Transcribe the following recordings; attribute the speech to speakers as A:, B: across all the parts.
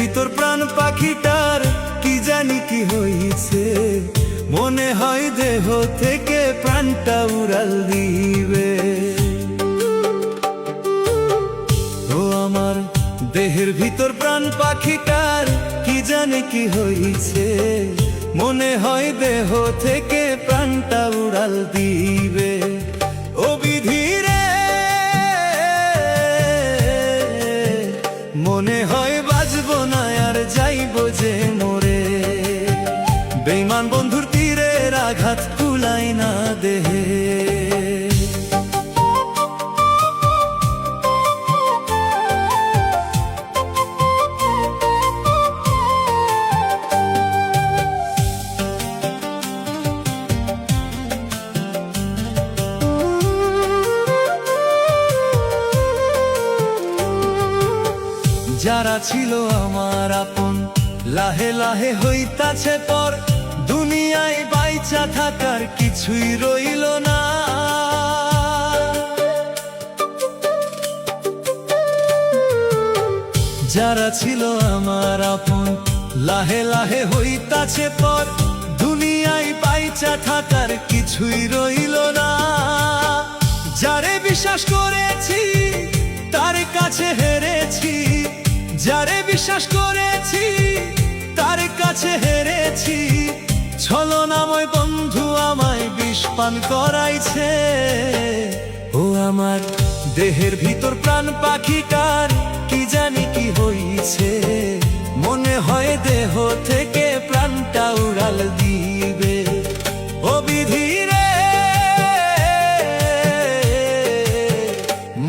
A: ভিতর প্রাণ পাখিটার কি জানি কি হইছে, মনে হয় দেহ থেকে প্রাণটা উড়াল দিবে। ও আমার দেহের ভিতর প্রাণ পাখিটার কি জানি কি হইছে, মনে হয় দেহ থেকে প্রাণটা উড়াল দিবে। ও বিধি রে, মনে হয় বাঁচবো না আর যাইবো যে মরে। বেঈমান বন্ধুর তীরের আঘাত কুলাই না দেহে। যারা ছিল আমার আপন লাহে লাহে হইতাছে পর, দুনিয়ায় বাইচা থাকার কিছুই রইল না। যারা ছিল আমার আপন লাহে লাহে হইতাছে পর, দুনিয়ায় বাইচা থাকার কিছুই রইল না। যারে বিশ্বাস করেছি তার কাছে হেরেছি, যারে বিশ্বাস করেছি তার কাছে হেরেছি। ছলনাময় বন্ধু আমায় বিষ পান করাইছে। ও আমার দেহের ভিতর প্রাণ পাখিটার কি জানি কি হইছে, মনে হয় দেহ থেকে প্রাণটা উড়াল দিবে। ও বিধি রে,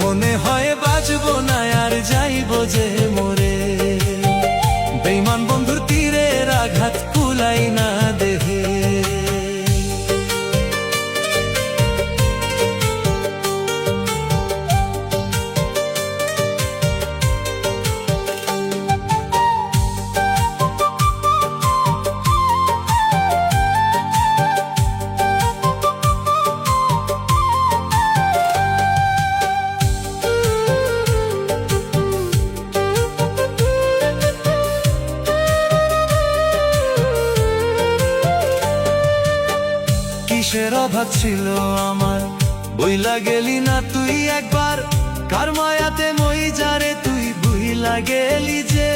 A: মনে হয় বাঁচবো না আর যাইবো যে মরে। বেঈমান বন্ধুর তীরের আঘাত কুলাই না দেহে। কিসের অভাব ছিল আমার, বইলা গেলি না তুই একবার। কার মায়াতে মই যারে তুই বইলা গেলি যে।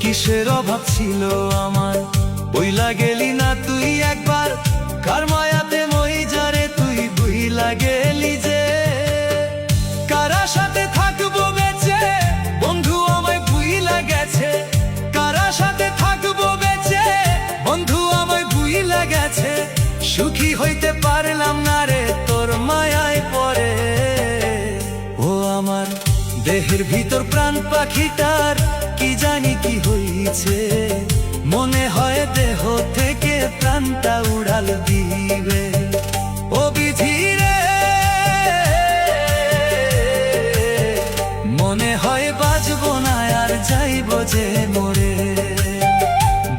A: কিসের অভাব ছিল আমার, বইলা গেলি না তুই একবার। কার মায়াতে মই যারে তুই বইলা গেলি যে। কারা সাথে থাকবো বেঁচে বন্ধু আমায় ভুইলা গেছে। কারা সাথে থাকবো বেঁচে বন্ধু আমায় ভুইলা গেছে। সুখী হইতে পারলাম না রে তোর মায়ায় পড়ে। ও আমার দেহের ভিতর প্রাণ পাখিটার কি জানি কি হইছে, মনে হয় দেহ থেকে প্রাণটা উড়াল দিবে। ও বিধি রে, মনে হয় বাঁচবো না আর যাইবো যে মরে।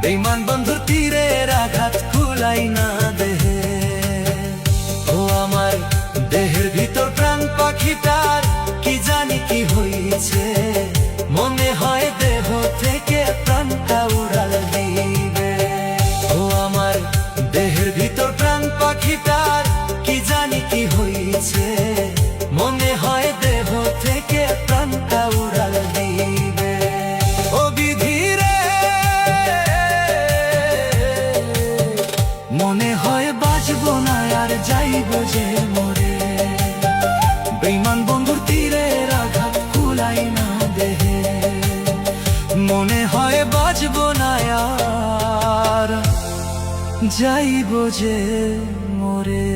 A: বেঈমান বন্ধুর তীরের আঘাত কুলাই না দেহে। ও আমার দেহের ভিতর প্রাণ পাখিটার কি জানি কি হইছে, মনে হয় দেহ থেকে প্রাণটা উড়াল দিবে। ও আমার দেহের ভিতর প্রাণ পাখিটার কি জানি কি হইছে, মনে হয় দেহ থেকে প্রাণটা উড়াল দিবে। ও বিধি রে, মনে হয় বাঁচবো না আর যাইবো যে মরে। বেঈমান বন্ধুর তীরের আঘাত কুলাই না দেহে। মনে হয় বাঁচবো না আর যাইবো যে মরে।